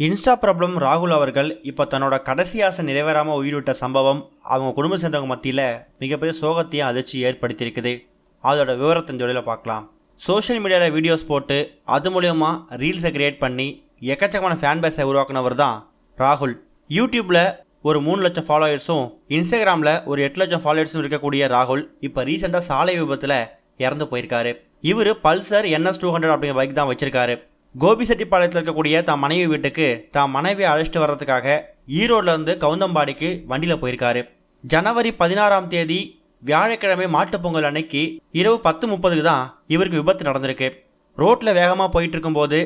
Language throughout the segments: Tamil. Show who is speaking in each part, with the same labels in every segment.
Speaker 1: இன்ஸ்டா பிரபலம் ராகுல் அவர்கள் இப்போ தன்னோட கடைசி ஆசை நிறைவேறாமல் உயிர்விட்ட சம்பவம் அவங்க குடும்ப சேர்ந்தவங்க மத்தியில் மிகப்பெரிய சோகத்தையும் அதிர்ச்சி ஏற்படுத்தியிருக்குது. அதோட விவரத்தை இந்த வீடியோவில் பார்க்கலாம். சோஷியல் மீடியாவில் வீடியோஸ் போட்டு அது மூலயமா ரீல்ஸை கிரியேட் பண்ணி எக்கச்சக்கமான ஃபேன் பேஸை உருவாக்குனவர் தான் ராகுல். யூடியூப்பில் ஒரு 3 லட்சம் ஃபாலோவர்ஸும் இன்ஸ்டாகிராமில் ஒரு 8 லட்சம் ஃபாலோவர்ஸும் இருக்கக்கூடிய ராகுல் இப்போ ரீசெண்டாக சாலை விபத்தில் இறந்து போயிருக்காரு. இவர் பல்சர் NS200 அப்படிங்கிற பைக் தான் வச்சிருக்காரு. கோபிசெட்டிப்பாளையத்தில் இருக்கக்கூடிய தான் மனைவி வீட்டுக்கு தான் மனைவியை அழைச்சிட்டு வர்றதுக்காக ஈரோட்லேருந்து கவுந்தம்பாடிக்கு வண்டியில் போயிருக்காரு. ஜனவரி 16ஆம் தேதி வியாழக்கிழமை மாட்டுப்பொங்கல் அன்னைக்கு இரவு 10:30க்கு தான் இவருக்கு விபத்து நடந்திருக்கு. ரோட்டில் வேகமாக போயிட்டு இருக்கும்போது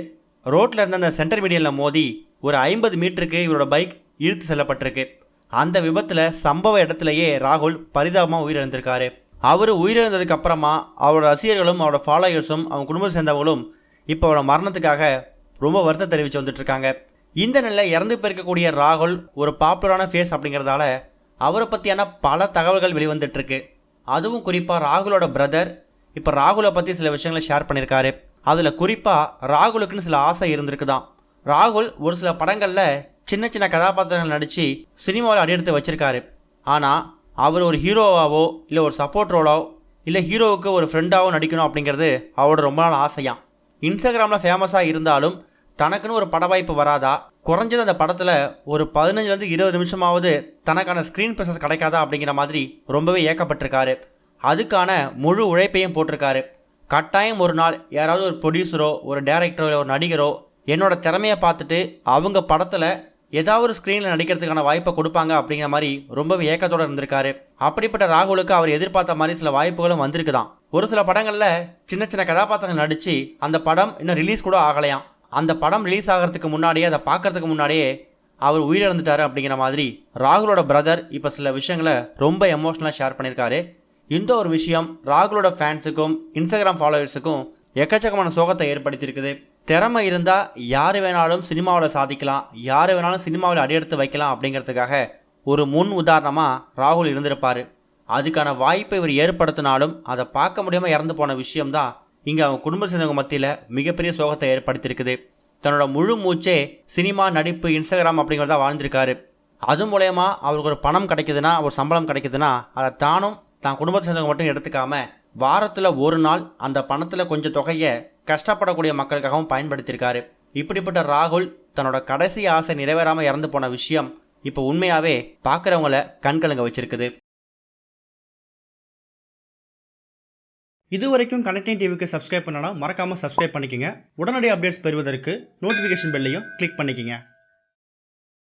Speaker 1: ரோட்டில் இருந்த அந்த சென்டர் மீடியனில் மோதி ஒரு 50 மீட்டருக்கு இவரோட பைக் இழுத்து செல்லப்பட்டிருக்கு. அந்த விபத்தில் சம்பவ இடத்துலையே ராகுல் பரிதாபமாக உயிரிழந்திருக்காரு. அவர் உயிரிழந்ததுக்கு அப்புறமா அவரோட ரசிகர்களும் அவரோட ஃபாலோவர்ஸும் அவங்க குடும்பத்தை சேர்ந்தவங்களும் இப்போ அவரோட மரணத்துக்காக ரொம்ப வருத்தம் தெரிவித்து வந்துட்டுருக்காங்க. இந்த நிலையில் இறந்து போயிருக்கக்கூடிய ராகுல் ஒரு பாப்புலரான ஃபேஸ் அப்படிங்கிறதால அவரை பற்றியான பல தகவல்கள் வெளிவந்துட்டுருக்கு. அதுவும் குறிப்பாக ராகுலோட பிரதர் இப்போ ராகுலை பற்றி சில விஷயங்களை ஷேர் பண்ணியிருக்காரு. அதில் குறிப்பாக ராகுலுக்குன்னு சில ஆசை இருந்திருக்குதான். ராகுல் ஒரு சில படங்களில் சின்ன சின்ன கதாபாத்திரங்கள் நடித்து சினிமாவில் அடியெடுத்து வச்சுருக்காரு. ஆனால் அவர் ஒரு ஹீரோவாவோ இல்லை ஒரு சப்போர்ட் ரோலோ இல்லை ஹீரோவுக்கு ஒரு ஃப்ரெண்டாவோ நடிக்கணும் அப்படிங்கிறது அவரோட ரொம்ப நாள் ஆசையாம். இன்ஸ்டாகிராமில் ஃபேமஸாக இருந்தாலும் தனக்குன்னு ஒரு பட வாய்ப்பு வராதா, குறைஞ்சது அந்த படத்தில் ஒரு 15லேருந்து 20 நிமிஷமாவது தனக்கான ஸ்க்ரீன் ப்ரெசன்ஸ் கிடைக்காதா அப்படிங்கிற மாதிரி ரொம்பவே ஏக்கப்பட்டிருக்காரு. அதுக்கான முழு உழைப்பையும் போட்டிருக்காரு. கட்டாயம் ஒரு நாள் யாராவது ஒரு ப்ரொடியூசரோ ஒரு டைரக்டரோ இல்லை ஒரு நடிகரோ என்னோட திறமையை பார்த்துட்டு அவங்க படத்தில் ஏதாவது ஒரு ஸ்க்ரீனில் நடிக்கிறதுக்கான வாய்ப்பை கொடுப்பாங்க அப்படிங்கிற மாதிரி ரொம்பவே ஏக்கத்தோடு இருந்திருக்காரு. அப்படிப்பட்ட ராகுலுக்கு அவர் எதிர்பார்த்த மாதிரி சில வாய்ப்புகளும் வந்திருக்குதான். ஒரு சில படங்களில் சின்ன சின்ன கதாபாத்திரங்கள் நடித்து அந்த படம் இன்னும் ரிலீஸ் கூட ஆகலையாம். அந்த படம் ரிலீஸ் ஆகிறதுக்கு முன்னாடியே அதை பார்க்கறதுக்கு முன்னாடியே அவர் உயிரிழந்துட்டார் அப்படிங்கிற மாதிரி ராகுலோட பிரதர் இப்போ சில விஷயங்களை ரொம்ப எமோஷ்னலாக ஷேர் பண்ணியிருக்காரு. இந்த ஒரு விஷயம் ராகுலோட ஃபேன்ஸுக்கும் இன்ஸ்டாகிராம் ஃபாலோவர்ஸுக்கும் எக்கச்சக்கமான சோகத்தை ஏற்படுத்தியிருக்குது. திறமை இருந்தால் யார் வேணாலும் சினிமாவில் சாதிக்கலாம், யார் வேணாலும் சினிமாவில் அடியெடுத்து வைக்கலாம் அப்படிங்கிறதுக்காக ஒரு முன் உதாரணமாக ராகுல் இருந்திருப்பார். அதுக்கான வாய்ப்பை இவர் ஏற்படுத்தினாலும் அதை பார்க்க முடியாமல் இறந்து போன விஷயம்தான் இங்கே அவங்க குடும்ப சேர்ந்தவங்க மத்தியில் மிகப்பெரிய சோகத்தை ஏற்படுத்தியிருக்குது. தன்னோட முழு மூச்சே சினிமா, நடிப்பு, இன்ஸ்டாகிராம் அப்படிங்கிறதா வாழ்ந்திருக்காரு. அது மூலயமா அவருக்கு ஒரு பணம் கிடைக்குதுன்னா, ஒரு சம்பளம் கிடைக்குதுன்னா அதை தானும் தான் குடும்பத்தை சேர்ந்தவங்க மட்டும் எடுத்துக்காமல் வாரத்தில் ஒரு நாள் அந்த பணத்தில் கொஞ்சம் தொகையை கஷ்டப்படக்கூடிய மக்களுக்காகவும் பயன்படுத்தியிருக்காரு. இப்படிப்பட்ட ராகுல் தன்னோட கடைசி ஆசை நிறைவேறாமல் இறந்து போன விஷயம் இப்போ உண்மையாகவே பார்க்குறவங்கள கண்கலங்க வச்சிருக்குது. இதுவரைக்கும் கனெக்டிங் டிவிக்கு சப்ஸ்கிரைப் பண்ணனா மறக்காமல் சப்ஸ்கிரைப் பண்ணிக்கங்க. உடனடி அப்டேட்ஸ் பெறுவதற்கு நோட்டிஃபிகேஷன் பெல்லையும் கிளிக் பண்ணிக்கங்க.